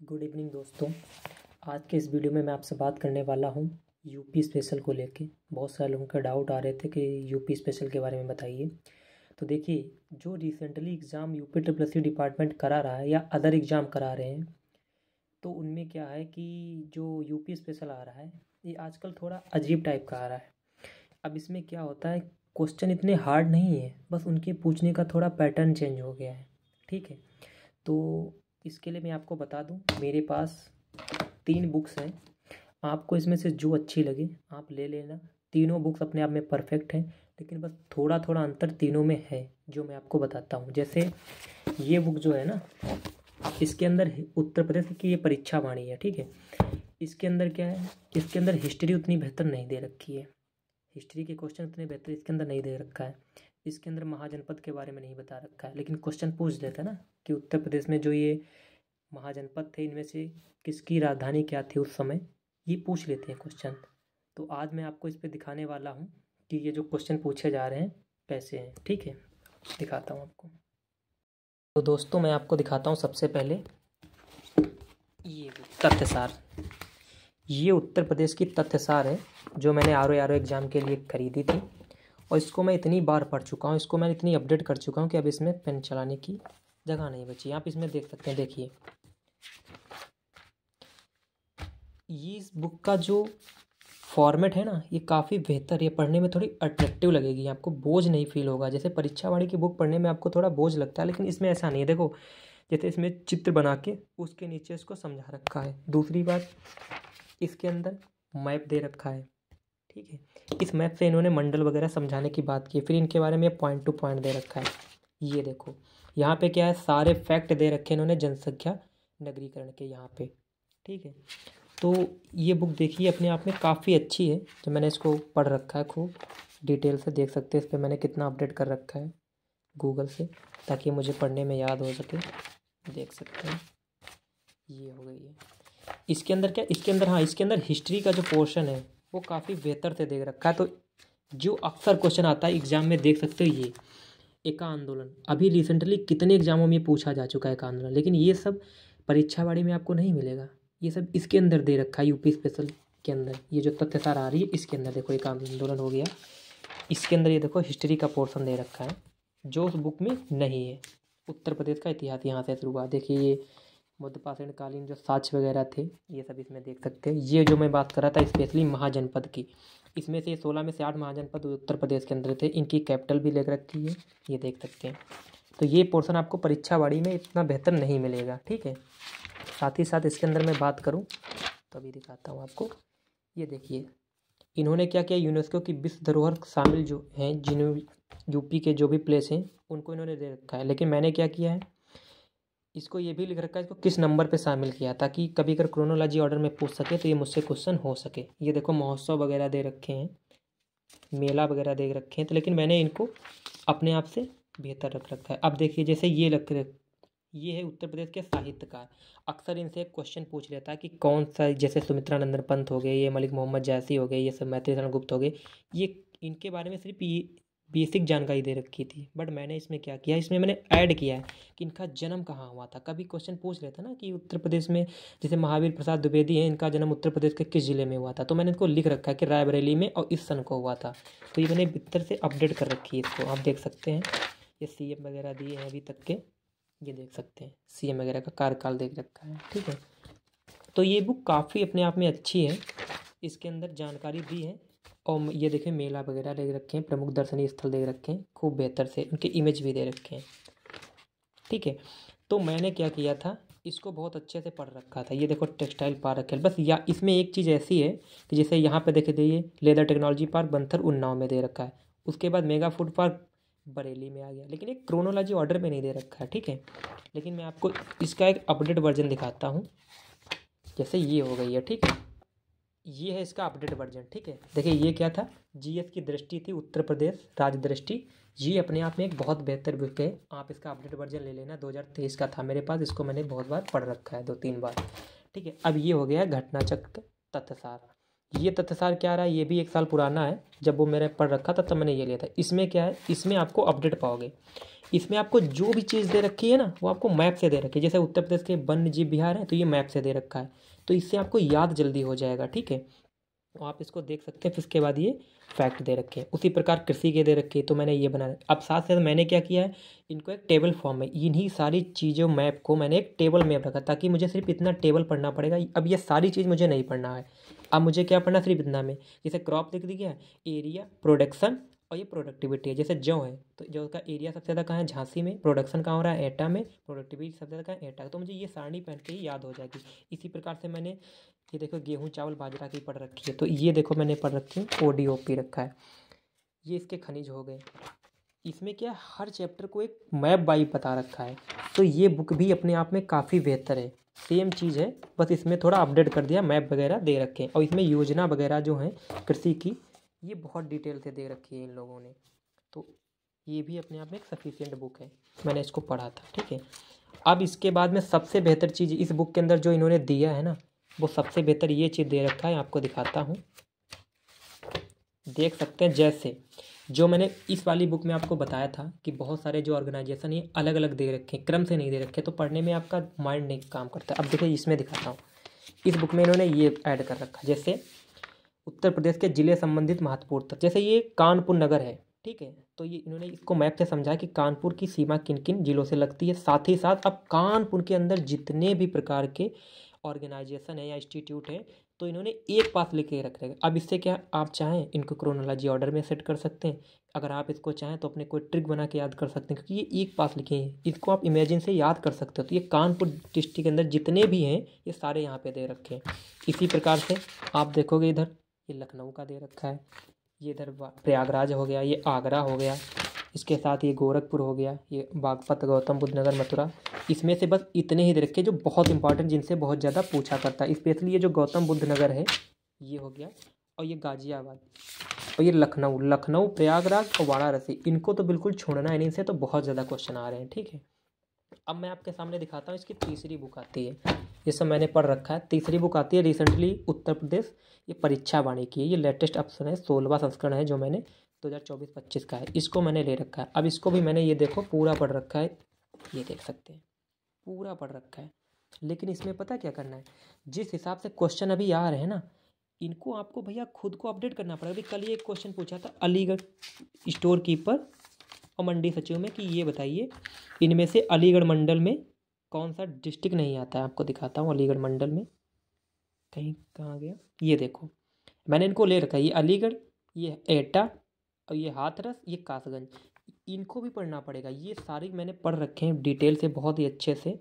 Good evening दोस्तों। आज के इस वीडियो में मैं आपसे बात करने वाला हूँ यूपी स्पेशल को लेके। बहुत सारे लोगों का डाउट आ रहे थे कि यूपी स्पेशल के बारे में बताइए। तो देखिए, जो recently exam UP triple C department करा रहा है या अदर एग्ज़ाम करा रहे हैं, तो उनमें क्या है कि जो यूपी स्पेशल आ रहा है ये आजकल थोड़ा अजीब टाइप का आ रहा है। अब इसमें क्या होता है, क्वेश्चन इतने हार्ड नहीं है, बस उनके पूछने का थोड़ा पैटर्न चेंज हो गया है। ठीक है, तो इसके लिए मैं आपको बता दूं, मेरे पास 3 बुक्स हैं। आपको इसमें से जो अच्छी लगे आप ले लेना। तीनों बुक्स अपने आप में परफेक्ट हैं, लेकिन बस थोड़ा थोड़ा अंतर तीनों में है जो मैं आपको बताता हूँ। जैसे ये बुक जो है ना, इसके अंदर उत्तर प्रदेश की ये परीक्षा वाणी है। ठीक है, इसके अंदर क्या है, इसके अंदर हिस्ट्री उतनी बेहतर नहीं दे रखी है। हिस्ट्री के क्वेश्चन उतने बेहतर इसके अंदर नहीं दे रखा है। इसके अंदर महाजनपद के बारे में नहीं बता रखा है, लेकिन क्वेश्चन पूछ देता है ना कि उत्तर प्रदेश में जो ये महाजनपद थे, इनमें से किसकी राजधानी क्या थी उस समय, ये पूछ लेते हैं क्वेश्चन। तो आज मैं आपको इस पे दिखाने वाला हूँ कि ये जो क्वेश्चन पूछे जा रहे हैं कैसे हैं। ठीक है, दिखाता हूँ आपको। तो दोस्तों, मैं आपको दिखाता हूँ सबसे पहले ये तथ्यसार। ये उत्तर प्रदेश की तथ्यसार है जो मैंने आर ओ एग्ज़ाम के लिए खरीदी थी, और इसको मैं इतनी बार पढ़ चुका हूँ, इसको मैंने इतनी अपडेट कर चुका हूँ कि अब इसमें पेन चलाने की जगह नहीं बची। आप इसमें देख सकते हैं, देखिए ये इस बुक का जो फॉर्मेट है ना, ये काफ़ी बेहतर है। ये पढ़ने में थोड़ी अट्रैक्टिव लगेगी, आपको बोझ नहीं फील होगा। जैसे परीक्षा वाणी की बुक पढ़ने में आपको थोड़ा बोझ लगता है, लेकिन इसमें ऐसा नहीं है। देखो, जैसे इसमें चित्र बना के उसके नीचे इसको समझा रखा है। दूसरी बात, इसके अंदर मैप दे रखा है। ठीक है, इस मैप से इन्होंने मंडल वगैरह समझाने की बात की। फिर इनके बारे में पॉइंट टू पॉइंट दे रखा है। ये देखो, यहाँ पे क्या है, सारे फैक्ट दे रखे हैं इन्होंने जनसंख्या नगरीकरण के यहाँ पे। ठीक है, तो ये बुक देखिए अपने आप में काफ़ी अच्छी है। जो मैंने इसको पढ़ रखा है खूब डिटेल से, देख सकते हैं इस पर मैंने कितना अपडेट कर रखा है गूगल से, ताकि मुझे पढ़ने में याद हो सके। देख सकते हैं, ये हो गई है। इसके अंदर क्या, इसके अंदर, हाँ, इसके अंदर हिस्ट्री का जो पोर्शन है वो काफ़ी बेहतर से देख रखा है। तो जो अक्सर क्वेश्चन आता है एग्जाम में, देख सकते हो ये एका आंदोलन, अभी रिसेंटली कितने एग्जामों में पूछा जा चुका है एका आंदोलन, लेकिन ये सब परीक्षा वाड़ी में आपको नहीं मिलेगा। ये सब इसके अंदर दे रखा है यूपी स्पेशल के अंदर। ये जो तथ्यसार आ रही है इसके अंदर देखो, एक आंदोलन हो गया, इसके अंदर ये देखो हिस्ट्री का पोर्शन दे रखा है जो उस बुक में नहीं है। उत्तर प्रदेश का इतिहास यहाँ से शुरू हुआ। देखिए, ये मध्यपाषाण कालीन जो साक्ष्य वगैरह थे ये सब इसमें देख सकते हैं। ये जो मैं बात कर रहा था स्पेशली महाजनपद की, इसमें से 16 में से 8 महाजनपद उत्तर प्रदेश के अंदर थे। इनकी कैपिटल भी लिख रखी है, ये देख सकते हैं। तो ये पोर्शन आपको परीक्षा वाड़ी में इतना बेहतर नहीं मिलेगा। ठीक है, साथ ही साथ इसके अंदर मैं बात करूँ तो अभी दिखाता हूँ आपको। ये देखिए, इन्होंने क्या किया, यूनेस्को की विश्व धरोहर शामिल जो हैं, जिन्होंने यूपी के जो भी प्लेस हैं उनको इन्होंने दे रखा है। लेकिन मैंने क्या किया है, इसको ये भी लिख रखा है इसको किस नंबर पे शामिल किया, ताकि कभी अगर क्रोनोलॉजी ऑर्डर में पूछ सके तो ये मुझसे क्वेश्चन हो सके। ये देखो, महोत्सव वगैरह दे रखे हैं, मेला वगैरह दे रखे हैं, तो लेकिन मैंने इनको अपने आप से बेहतर रख रखा है। अब देखिए, जैसे ये है उत्तर प्रदेश के साहित्यकार। अक्सर इनसे एक क्वेश्चन पूछ लेता है कि कौन सा, जैसे सुमित्रा नंदन पंत हो गए, ये मलिक मोहम्मद जैसी हो गए, ये सब मैत्री शरण गुप्त हो गए, ये इनके बारे में सिर्फ ये बेसिक जानकारी दे रखी थी। बट मैंने इसमें क्या किया, इसमें मैंने ऐड किया है कि इनका जन्म कहाँ हुआ था। कभी क्वेश्चन पूछ लेता ना कि उत्तर प्रदेश में, जैसे महावीर प्रसाद द्विवेदी हैं, इनका जन्म उत्तर प्रदेश के किस जिले में हुआ था, तो मैंने इनको लिख रखा है कि रायबरेली में और इस सन को हुआ था। तो ये मैंने भीतर से अपडेट कर रखी है इसको, आप देख सकते हैं। ये सीएम वगैरह दिए हैं अभी तक के, ये देख सकते हैं सीएम वगैरह का कार्यकाल देख रखा है। ठीक है, तो ये बुक काफ़ी अपने आप में अच्छी है, इसके अंदर जानकारी दी है। और ये देखें, मेला वगैरह दे रखे हैं, प्रमुख दर्शनीय स्थल दे रखे हैं खूब बेहतर से, उनके इमेज भी दे रखे हैं। ठीक है, तो मैंने क्या किया था, इसको बहुत अच्छे से पढ़ रखा था। ये देखो, टेक्सटाइल पार्क है, बस या इसमें एक चीज़ ऐसी है कि जैसे यहाँ पे देखे दिए leather technology park Banthar Unnao में दे रखा है, उसके बाद मेगा फूड पार्क बरेली में आ गया, लेकिन एक क्रोनोलॉजी ऑर्डर में नहीं दे रखा है। ठीक है, लेकिन मैं आपको इसका एक अपडेट वर्जन दिखाता हूँ। जैसे ये हो गई है, ठीक है, ये है इसका अपडेट वर्जन। ठीक है, देखिए ये क्या था, जीएस की दृष्टि थी, उत्तर प्रदेश राज्य दृष्टि। ये अपने आप में एक बहुत बेहतर बुक है, आप इसका अपडेट वर्जन ले लेना। 2023 का था मेरे पास, इसको मैंने बहुत बार पढ़ रखा है, 2-3 बार। ठीक है, अब ये हो गया घटना चक्र तथ्यसार। ये तथ्यसार क्या रहा है, ये भी 1 साल पुराना है, जब वो मैंने पढ़ रखा था तब मैंने ये लिया था। इसमें क्या है, इसमें आपको अपडेट पाओगे। इसमें आपको जो भी चीज़ दे रखी है ना वो आपको मैप से दे रखी है। जैसे उत्तर प्रदेश के वन्य जीव विहार है तो ये मैप से दे रखा है, तो इससे आपको याद जल्दी हो जाएगा, ठीक है। तो आप इसको देख सकते हैं। फिर उसके बाद ये फैक्ट दे रखे हैं, उसी प्रकार कृषि के दे रखे हैं, तो मैंने ये बना। अब साथ साथ मैंने क्या किया है, इनको एक टेबल फॉर्म में इन्हीं सारी चीज़ों मैप को मैंने एक टेबल में रखा, ताकि मुझे सिर्फ इतना टेबल पढ़ना पड़ेगा। अब ये सारी चीज़ मुझे नहीं पढ़ना है, अब मुझे क्या पढ़ना, सिर्फ इतना में। जैसे क्रॉप लिख दिया, एरिया, प्रोडक्शन और ये प्रोडक्टिविटी है। जैसे जौ है तो जौ का एरिया सबसे ज़्यादा कहाँ है, झांसी में। प्रोडक्शन कहाँ हो रहा है, एटा में। प्रोडक्टिविटी सबसे ज़्यादा कहाँ है, एटा। तो मुझे ये सारणी पहन के ही याद हो जाएगी। इसी प्रकार से मैंने ये देखो गेहूँ चावल बाजरा की पढ़ रखी है, तो ये देखो मैंने पढ़ रखी है, ODOP रखा है। ये इसके खनिज हो गए। इसमें क्या है, हर चैप्टर को एक मैप बाई बता रखा है, तो ये बुक भी अपने आप में काफ़ी बेहतर है। सेम चीज़ है, बस इसमें थोड़ा अपडेट कर दिया, मैप वगैरह दे रखे हैं। और इसमें योजना वगैरह जो है कृषि की, ये बहुत डिटेल से दे रखी है इन लोगों ने। तो ये भी अपने आप में एक सफिशिएंट बुक है, मैंने इसको पढ़ा था, ठीक है। अब इसके बाद में सबसे बेहतर चीज़ इस बुक के अंदर जो इन्होंने दिया है ना, वो सबसे बेहतर ये चीज़ दे रखा है, आपको दिखाता हूँ। देख सकते हैं, जैसे जो मैंने इस वाली बुक में आपको बताया था कि बहुत सारे जो ऑर्गेनाइजेशन ये अलग अलग दे रखे हैं, क्रम से नहीं दे रखे, तो पढ़ने में आपका माइंड नहीं काम करता। अब देखिए इसमें दिखाता हूँ, इस बुक में इन्होंने ये ऐड कर रखा है। जैसे उत्तर प्रदेश के जिले संबंधित महत्वपूर्ण तथ्य, जैसे ये कानपुर नगर है, ठीक है, तो ये इन्होंने इसको मैप से समझा कि कानपुर की सीमा किन किन जिलों से लगती है। साथ ही साथ अब कानपुर के अंदर जितने भी प्रकार के ऑर्गेनाइजेशन है या इंस्टीट्यूट है, तो इन्होंने एक पास लिख के रख रखा है। अब इससे क्या आप चाहें इनको क्रोनोलॉजी ऑर्डर में सेट कर सकते हैं, अगर आप इसको चाहें तो अपने कोई ट्रिक बना के याद कर सकते हैं, क्योंकि ये एक पास लिखे हैं, इसको आप इमेजिन से याद कर सकते हो। तो ये कानपुर डिस्ट्रिक्ट के अंदर जितने भी हैं ये सारे यहाँ पे दे रखे हैं। इसी प्रकार से आप देखोगे इधर ये लखनऊ का दे रखा है, ये इधर प्रयागराज हो गया, ये आगरा हो गया, इसके साथ ये गोरखपुर हो गया, ये बागपत, गौतम बुद्ध नगर, मथुरा। इसमें से बस इतने ही दे रखे जो बहुत इंपॉर्टेंट, जिनसे बहुत ज़्यादा पूछा करता है। स्पेशली ये जो गौतम बुद्ध नगर है ये हो गया, और ये गाजियाबाद, और ये लखनऊ, प्रयागराज और वाराणसी, इनको तो बिल्कुल छोड़ना है नहीं, इनसे तो बहुत ज़्यादा क्वेश्चन आ रहे हैं, ठीक है। अब मैं आपके सामने दिखाता हूँ, इसकी तीसरी बुक आती है, ये सब मैंने पढ़ रखा है। तीसरी बुक आती है रिसेंटली उत्तर प्रदेश, ये परीक्षा वाणी की है, ये लेटेस्ट ऑप्शन है, 16वां संस्करण है, जो मैंने 2024-25 का है, इसको मैंने ले रखा है। अब इसको भी मैंने ये देखो पूरा पढ़ रखा है, ये देख सकते हैं पूरा पढ़ रखा है। लेकिन इसमें पता क्या करना है, जिस हिसाब से क्वेश्चन अभी आ रहे हैं ना, इनको आपको भैया खुद को अपडेट करना पड़ेगा। अभी कल ये एक क्वेश्चन पूछा था अलीगढ़ स्टोर कीपर और मंडी सचिव में, कि ये बताइए इनमें से अलीगढ़ मंडल में कौन सा डिस्ट्रिक्ट नहीं आता है। आपको दिखाता हूँ अलीगढ़ मंडल में, कहीं कहाँ गया, ये देखो मैंने इनको ले रखा है, ये अलीगढ़, ये एटा और ये हाथरस, ये कासगंज, इनको भी पढ़ना पड़ेगा। ये सारी मैंने पढ़ रखे हैं डिटेल से, बहुत ही अच्छे से।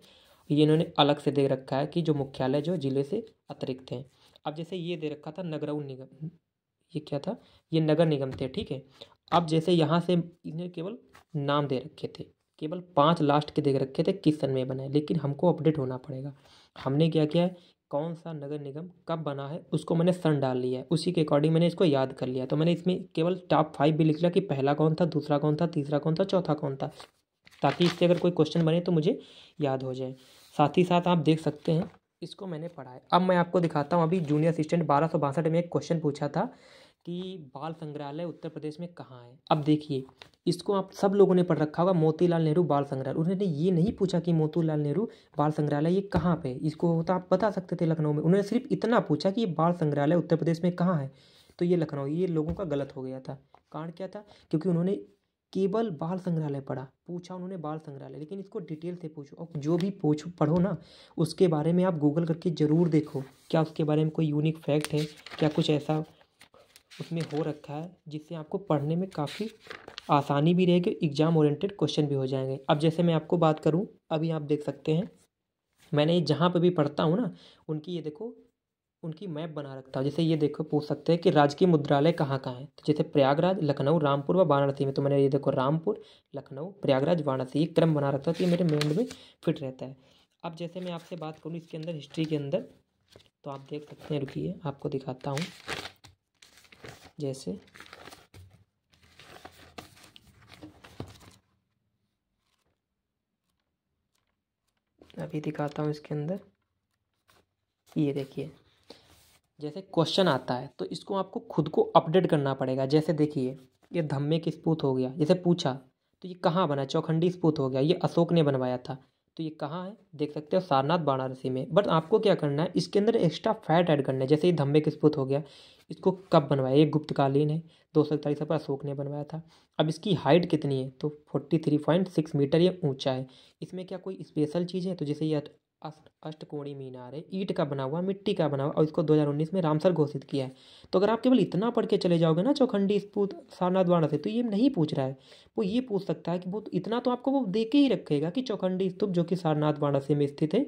ये इन्होंने अलग से दे रखा है कि जो मुख्यालय जो जिले से अतिरिक्त हैं। अब जैसे ये दे रखा था नगराउन निगम, ये क्या था, ये नगर निगम थे, ठीक है। अब जैसे यहाँ से इन्हें केवल नाम दे रखे थे, केवल 5 लास्ट के दे रखे थे किस सन में बना है, लेकिन हमको अपडेट होना पड़ेगा। हमने क्या किया है, कौन सा नगर निगम कब बना है उसको मैंने सन डाल लिया है, उसी के अकॉर्डिंग मैंने इसको याद कर लिया। तो मैंने इसमें केवल टॉप 5 भी लिख लिया कि पहला कौन था, दूसरा कौन था, तीसरा कौन था, चौथा कौन था, ताकि इससे अगर कोई क्वेश्चन बने तो मुझे याद हो जाए। साथ ही साथ आप देख सकते हैं, इसको मैंने पढ़ा है। अब मैं आपको दिखाता हूँ, अभी जूनियर असिस्टेंट 1262 में एक क्वेश्चन पूछा था कि बाल संग्रहालय उत्तर प्रदेश में कहाँ है। अब देखिए, इसको आप सब लोगों ने पढ़ रखा होगा, मोतीलाल नेहरू बाल संग्रहालय। उन्होंने ये नहीं पूछा कि मोतीलाल नेहरू बाल संग्रहालय ये कहाँ पे है, इसको होता आप बता सकते थे लखनऊ में। उन्होंने सिर्फ इतना पूछा कि ये बाल संग्रहालय उत्तर प्रदेश में कहाँ है, तो ये लखनऊ। ये लोगों का गलत हो गया था। कारण क्या था, क्योंकि उन्होंने केवल बाल संग्रहालय पढ़ा, पूछा उन्होंने बाल संग्रहालय, लेकिन इसको डिटेल से पूछो, और जो भी पढ़ो ना उसके बारे में आप गूगल करके ज़रूर देखो, क्या उसके बारे में कोई यूनिक फैक्ट है, क्या कुछ ऐसा उसमें हो रखा है जिससे आपको पढ़ने में काफ़ी आसानी भी रहेगी, एग्जाम ओरिएंटेड क्वेश्चन भी हो जाएंगे। अब जैसे मैं आपको बात करूं, अभी आप देख सकते हैं मैंने जहाँ पे भी पढ़ता हूँ ना, उनकी ये देखो उनकी मैप बना रखता हूँ। जैसे ये देखो पूछ सकते हैं कि राजकीय मुद्रालय कहाँ कहाँ है, तो जैसे प्रयागराज, लखनऊ, रामपुर व वाराणसी में, तो मैंने ये देखो रामपुर, लखनऊ, प्रयागराज, वाराणसी, ये क्रम बना रखता हूँ, तो ये मेरे माइंड में फिट रहता है। अब जैसे मैं आपसे बात करूँ इसके अंदर हिस्ट्री के अंदर, तो आप देख सकते हैं, रुकिए आपको दिखाता हूँ। जैसे अभी दिखाता हूँ इसके अंदर, ये देखिए जैसे क्वेश्चन आता है तो इसको आपको खुद को अपडेट करना पड़ेगा। जैसे देखिए, ये धम्मे की स्पूत हो गया, जैसे पूछा तो ये कहाँ बना, चौखंडी स्पूत हो गया, ये अशोक ने बनवाया था, तो ये कहाँ है देख सकते हो, सारनाथ वाराणसी में। बट आपको क्या करना है, इसके अंदर एक्स्ट्रा फैट ऐड करना है। जैसे ये धम्मे की स्पूत हो गया, इसको कब बनवाया, ये गुप्तकालीन है, 241 पर अशोक ने बनवाया था। अब इसकी हाइट कितनी है, तो 43.6 मीटर ये ऊंचा है। इसमें क्या कोई स्पेशल चीज़ है, तो जैसे ये अष्टकोणीय मीनार है, ईंट का बना हुआ, मिट्टी का बना हुआ, और इसको 2019 में रामसर घोषित किया है। तो अगर आप केवल इतना पढ़ के चले जाओगे ना चौखंडी स्पूत सारनाथ वाराणसी, तो ये नहीं पूछ रहा है। वो ये पूछ सकता है कि वो इतना तो आपको वो दे के ही रखेगा कि चौखंडी स्तूप जो कि सारनाथ वाराणसी में स्थित है,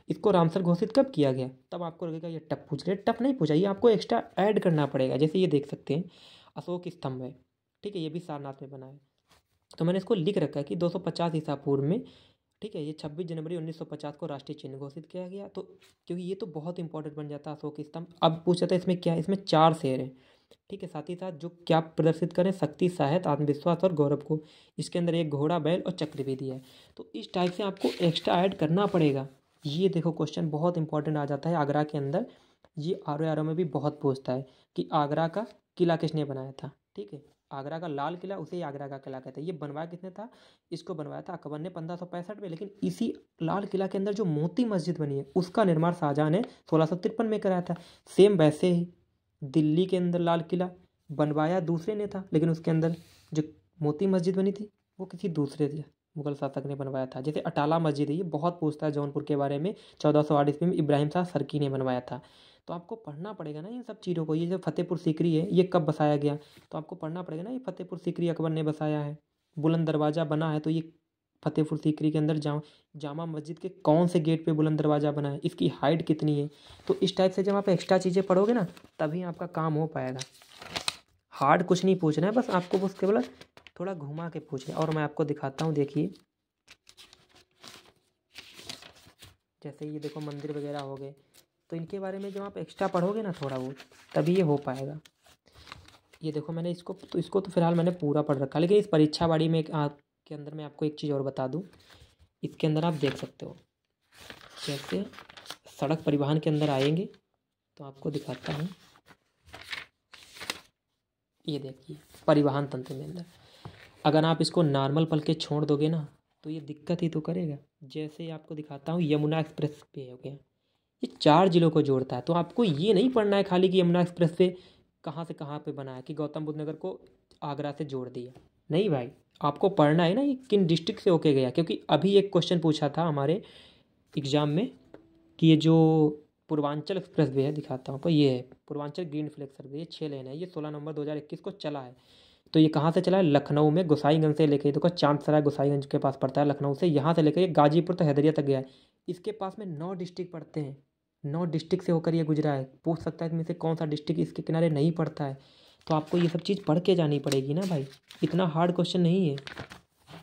इसको रामसर घोषित कब किया गया। तब आपको लगेगा ये टफ पूछ रहे, टफ नहीं पूछा, ये आपको एक्स्ट्रा ऐड करना पड़ेगा। जैसे ये देख सकते हैं अशोक स्तंभ है, ठीक है, ये भी सारनाथ में बना है। तो मैंने इसको लिख रखा है कि 250 ईसा पूर्व में, ठीक है, ये 26 जनवरी 1950 को राष्ट्रीय चिन्ह घोषित किया गया। तो क्योंकि ये तो बहुत इंपॉर्टेंट बन जाता है अशोक स्तंभ। अब पूछा था इसमें क्या है, इसमें 4 शेर हैं, ठीक है, साथ ही साथ जो क्या प्रदर्शित करें, शक्ति, साहस, आत्मविश्वास और गौरव को। इसके अंदर एक घोड़ा, बैल और चक्र भी दिया है। तो इस टाइप से आपको एक्स्ट्रा ऐड करना पड़ेगा। ये देखो क्वेश्चन बहुत इंपॉर्टेंट आ जाता है आगरा के अंदर। ये आर में भी बहुत पूछता है कि आगरा का किला किसने बनाया था, ठीक है, आगरा का लाल किला उसे ही आगरा का किला कहते हैं। ये बनवाया किसने था, इसको बनवाया था अकबर ने 1565 में। लेकिन इसी लाल किला के अंदर जो मोती मस्जिद बनी है, उसका निर्माण शाहजहां ने 1653 में कराया था। सेम वैसे ही दिल्ली के अंदर लाल किला बनवाया दूसरे ने था, लेकिन उसके अंदर जो मोती मस्जिद बनी थी वो किसी दूसरे मुगल शासक ने बनवाया था। जैसे अटाला मस्जिद है, ये बहुत पूछता है जौनपुर के बारे में, 1408 ईस्वी में इब्राहिम शाह सरकी ने बनवाया था। तो आपको पढ़ना पड़ेगा ना इन सब चीज़ों को। ये जो फतेहपुर सीकरी है, ये कब बसाया गया, तो आपको पढ़ना पड़ेगा ना, ये फतेहपुर सीकरी अकबर ने बसाया है। बुलंद दरवाज़ा बना है, तो ये फतेहपुर सीकरी के अंदर जामा मस्जिद के कौन से गेट पे बुलंद दरवाज़ा बना है, इसकी हाइट कितनी है। तो इस टाइप से जब आप एक्स्ट्रा चीज़ें पढ़ोगे ना, तभी आपका काम हो पाएगा। हार्ड कुछ नहीं पूछना है, बस आपको बस केवल थोड़ा घुमा के पूछना है। और मैं आपको दिखाता हूँ, देखिए जैसे ये देखो मंदिर वगैरह हो गए, तो इनके बारे में जब आप एक्स्ट्रा पढ़ोगे ना थोड़ा बहुत, तभी ये हो पाएगा। ये देखो मैंने इसको तो फिलहाल मैंने पूरा पढ़ रखा, लेकिन इस परीक्षा बाड़ी में के अंदर मैं आपको एक चीज़ और बता दूँ। इसके अंदर आप देख सकते हो, जैसे सड़क परिवहन के अंदर आएंगे तो आपको दिखाता हूँ। ये देखिए परिवहन तंत्र में अंदर अगर आप इसको नॉर्मल पल के छोड़ दोगे ना, तो ये दिक्कत ही तो करेगा। जैसे आपको दिखाता हूँ, यमुना एक्सप्रेस वे हो गया, ये 4 जिलों को जोड़ता है। तो आपको ये नहीं पढ़ना है खाली कि यमुना एक्सप्रेस वे कहाँ से कहाँ पे बना है, कि गौतम बुद्ध नगर को आगरा से जोड़ दिया। नहीं भाई, आपको पढ़ना है ना ये किन डिस्ट्रिक्ट से होके गया। क्योंकि अभी एक क्वेश्चन पूछा था हमारे एग्जाम में कि ये जो पूर्वांचल एक्सप्रेस वे है, दिखाता हूँ, तो ये है पूर्वांचल ग्रीन फ्लैग सर्वे, ये 6 लेन है, ये 16 नवंबर 2021 को चला है। तो ये कहाँ से चला है, लखनऊ में गोसाईगंज से लेकर, देखो चांदसराय गोसाईगंज के पास पड़ता है लखनऊ से, यहाँ से लेकर ये गाजीपुर तो हैदरिया तक गया है। इसके पास में 9 डिस्ट्रिक्ट पड़ते हैं, 9 डिस्ट्रिक्ट से होकर ये गुजरा है। पूछ सकता है इनमें से कौन सा डिस्ट्रिक्ट इसके किनारे नहीं पड़ता है। तो आपको ये सब चीज़ पढ़ के जानी पड़ेगी ना भाई, इतना हार्ड क्वेश्चन नहीं है।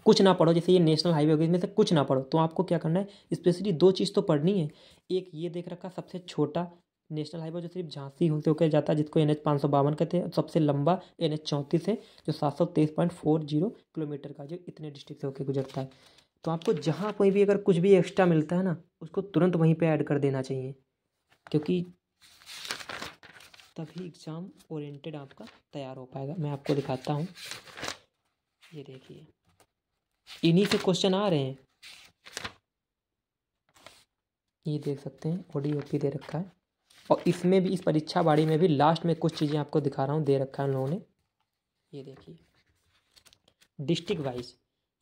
कुछ ना पढ़ो, जैसे ये नेशनल हाईवे हो गया, इसमें से कुछ ना पढ़ो, तो आपको क्या करना है, स्पेशली 2 चीज़ तो पढ़नी है। एक ये देख रखा सबसे छोटा नेशनल हाईवे जो सिर्फ झांसी होते होकर जाता है, जिसको NH 552 कहते हैं। सबसे लंबा NH 34 है, जो 723.40 किलोमीटर का, जो इतने डिस्ट्रिक्ट से होकर गुजरता है। तो आपको जहाँ कोई भी अगर कुछ भी एक्स्ट्रा मिलता है ना, उसको तुरंत वहीं पे ऐड कर देना चाहिए, क्योंकि तभी एग्ज़ाम ओरिएंटेड आपका तैयार हो पाएगा। मैं आपको दिखाता हूँ, ये देखिए इन्हीं से क्वेश्चन आ रहे हैं। ये देख सकते हैं ODOP दे रखा है, और इसमें भी, इस परीक्षा बाड़ी में भी लास्ट में कुछ चीज़ें आपको दिखा रहा हूँ, दे रखा है उन लोगों ने। ये देखिए डिस्ट्रिक्ट वाइज,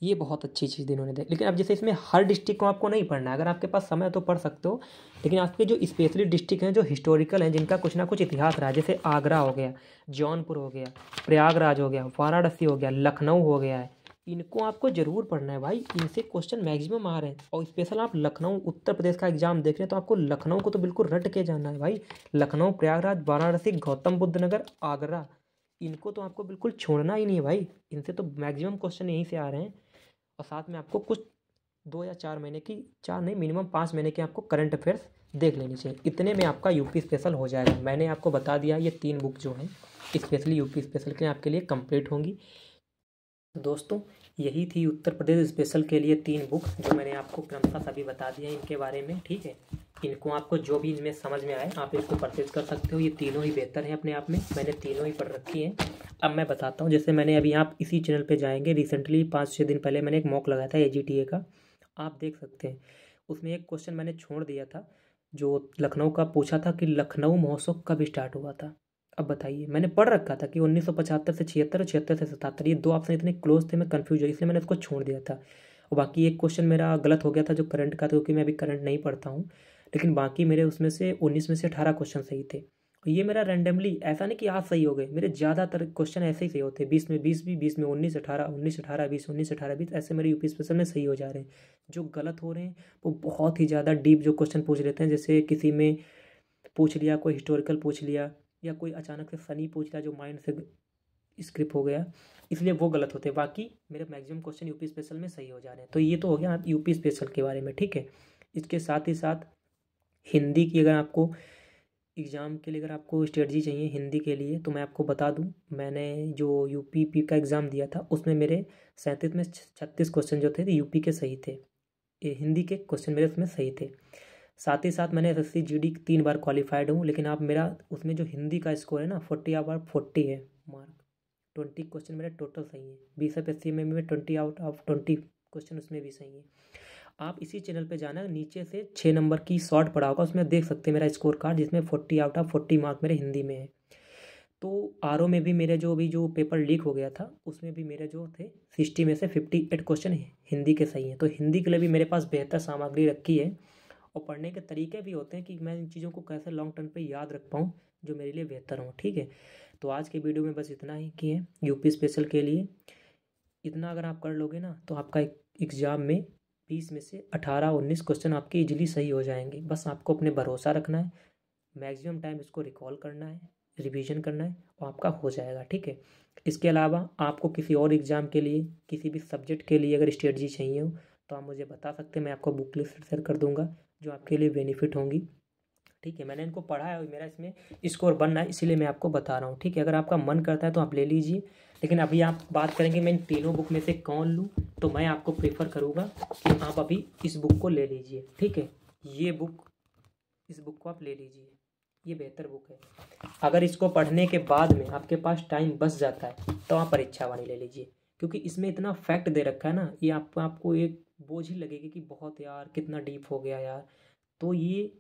ये बहुत अच्छी चीज़ इन्होंने दे। लेकिन अब जैसे इसमें हर डिस्ट्रिक्ट को आपको नहीं पढ़ना है, अगर आपके पास समय तो पढ़ सकते हो। लेकिन आपके जो स्पेशली डिस्ट्रिक्ट हैं, जो हिस्टोरिकल हैं, जिनका कुछ ना कुछ इतिहास रहा है, जैसे आगरा हो गया, जौनपुर हो गया, प्रयागराज हो गया, वाराणसी हो गया, लखनऊ हो गया है, इनको आपको ज़रूर पढ़ना है भाई। इनसे क्वेश्चन मैक्सिमम आ रहे हैं। और स्पेशल आप लखनऊ उत्तर प्रदेश का एग्जाम देख रहे हैं, तो आपको लखनऊ को तो बिल्कुल रट के जाना है भाई। लखनऊ, प्रयागराज, वाराणसी, गौतम बुद्ध नगर, आगरा, इनको तो आपको बिल्कुल छोड़ना ही नहीं है भाई। इनसे तो मैक्सिमम क्वेश्चन यहीं से आ रहे हैं। और साथ में आपको कुछ 2 या 4 महीने की, 4 नहीं मिनिमम 5 महीने के आपको करंट अफेयर्स देख लेनी चाहिए। इतने में आपका यूपी स्पेशल हो जाएगा। मैंने आपको बता दिया, ये 3 बुक जो हैं स्पेशली यूपी स्पेशल के लिए आपके लिए कंप्लीट होंगी। दोस्तों यही थी उत्तर प्रदेश स्पेशल के लिए 3 बुक, जो मैंने आपको क्रमशः सभी बता दिया इनके बारे में, ठीक है। इनको आपको जो भी इनमें समझ में आए आप इसको परचेज कर सकते हो। ये तीनों ही बेहतर हैं अपने आप में, मैंने तीनों ही पढ़ रखी हैं। अब मैं बताता हूँ, जैसे मैंने अभी आप इसी चैनल पे जाएंगे, रिसेंटली 5-6 दिन पहले मैंने एक मॉक लगाया था AGTA का, आप देख सकते हैं। उसमें एक क्वेश्चन मैंने छोड़ दिया था जो लखनऊ का पूछा था कि लखनऊ महोत्सव कब स्टार्ट हुआ था। अब बताइए, मैंने पढ़ रखा था कि 1975 से 76 और 76 से 77, ये 2 ऑप्शन इतने क्लोज थे, मैं कंफ्यूज हो, इसलिए मैंने इसको छोड़ दिया था। और बाकी एक क्वेश्चन मेरा गलत हो गया था जो करंट का था, क्योंकि मैं अभी करंट नहीं पढ़ता हूँ। लेकिन बाकी मेरे उसमें से 19 में से 18 क्वेश्चन सही थे। ये मेरा रैंडमली, ऐसा नहीं कि आज सही हो गए, मेरे ज़्यादातर क्वेश्चन ऐसे ही सही होते हैं। 20 में 20 भी, 20 में 19, 18, 19, 18, 20, 19, 18, 20, ऐसे मेरे यूपी स्पेशल में सही हो जा रहे हैं। जो गलत हो रहे हैं वो बहुत ही ज़्यादा डीप जो क्वेश्चन पूछ लेते हैं, जैसे किसी में पूछ लिया, कोई हिस्टोरिकल पूछ लिया, या कोई अचानक से फनी पूछ लिया जो माइंड से स्क्रिप हो गया, इसलिए वो गलत होते हैं। बाकी मेरे मैक्सिमम क्वेश्चन यूपी स्पेशल में सही हो जा रहे हैं। तो ये तो हो गया आप यूपी स्पेशल के बारे में, ठीक है। इसके साथ ही साथ हिंदी की, अगर आपको एग्ज़ाम के लिए अगर आपको स्ट्रेटजी चाहिए हिंदी के लिए, तो मैं आपको बता दूं, मैंने जो यूपी का एग्ज़ाम दिया था उसमें मेरे 37 में 36 क्वेश्चन जो थे यूपी के सही थे। ये हिंदी के क्वेश्चन मेरे उसमें सही थे। साथ ही साथ मैंने SSC GD 3 बार क्वालिफाइड हूँ, लेकिन आप मेरा उसमें जो हिंदी का स्कोर है ना 40 आउट ऑफ 40 है मार्क। 20 क्वेश्चन मेरे टोटल सही है। BSF SC में 20 आउट ऑफ 20 क्वेश्चन उसमें भी सही है। आप इसी चैनल पे जाना, नीचे से 6 नंबर की शॉर्ट पड़ा होगा, उसमें देख सकते हैं मेरा स्कोर कार्ड, जिसमें 40 आउट ऑफ 40 मार्क मेरे हिंदी में है। तो RO में भी मेरे जो अभी जो पेपर लीक हो गया था उसमें भी मेरे जो थे 60 में से 58 क्वेश्चन हिंदी के सही हैं। तो हिंदी के लिए भी मेरे पास बेहतर सामग्री रखी है, और पढ़ने के तरीके भी होते हैं कि मैं इन चीज़ों को कैसे लॉन्ग टर्म पे याद रख पाऊँ जो मेरे लिए बेहतर हो, ठीक है। तो आज के वीडियो में बस इतना ही कि है यूपी स्पेशल के लिए इतना अगर आप कर लोगे ना, तो आपका एग्ज़ाम में 20 में से 18-19 क्वेश्चन आपके इजीली सही हो जाएंगे। बस आपको अपने भरोसा रखना है, मैक्सिमम टाइम इसको रिकॉल करना है, रिवीजन करना है, और आपका हो जाएगा, ठीक है। इसके अलावा आपको किसी और एग्ज़ाम के लिए, किसी भी सब्जेक्ट के लिए अगर स्ट्रेटजी चाहिए हो तो आप मुझे बता सकते हैं, मैं आपको बुक लिस्ट शेयर कर दूंगा जो आपके लिए बेनिफिट होंगी, ठीक है। मैंने इनको पढ़ा है और मेरा इसमें स्कोर बनना है, इसीलिए मैं आपको बता रहा हूँ, ठीक है। अगर आपका मन करता है तो आप ले लीजिए, लेकिन अभी आप बात करेंगे मैं इन तीनों बुक में से कौन लूँ, तो मैं आपको प्रेफर करूँगा कि आप अभी इस बुक को ले लीजिए, ठीक है। ये बुक, इस बुक को आप ले लीजिए, ये बेहतर बुक है। अगर इसको पढ़ने के बाद में आपके पास टाइम बच जाता है तो आप परीक्षा वाणी ले लीजिए, क्योंकि इसमें इतना फैक्ट दे रखा है ना, ये आपको एक बोझ ही लगेगी कि बहुत यार कितना डीप हो गया यार। तो ये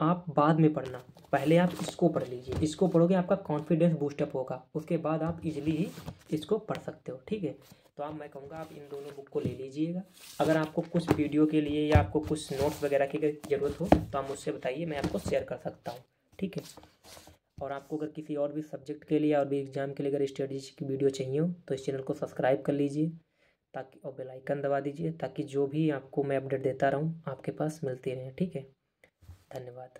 आप बाद में पढ़ना, पहले आप इसको पढ़ लीजिए, इसको पढ़ोगे आपका कॉन्फिडेंस बूस्टअप होगा, उसके बाद आप इजीली ही इसको पढ़ सकते हो, ठीक है। तो आप, मैं कहूँगा आप इन दोनों बुक को ले लीजिएगा। अगर आपको कुछ वीडियो के लिए या आपको कुछ नोट्स वगैरह की ज़रूरत हो तो आप मुझसे बताइए, मैं आपको शेयर कर सकता हूँ, ठीक है। और आपको अगर किसी और भी सब्जेक्ट के लिए और भी एग्जाम के लिए अगर स्ट्रेटजी की वीडियो चाहिए हो तो इस चैनल को सब्सक्राइब कर लीजिए, ताकि, और बेल आइकन दबा दीजिए, ताकि जो भी आपको मैं अपडेट देता रहूँ आपके पास मिलती रहे, ठीक है। धन्यवाद।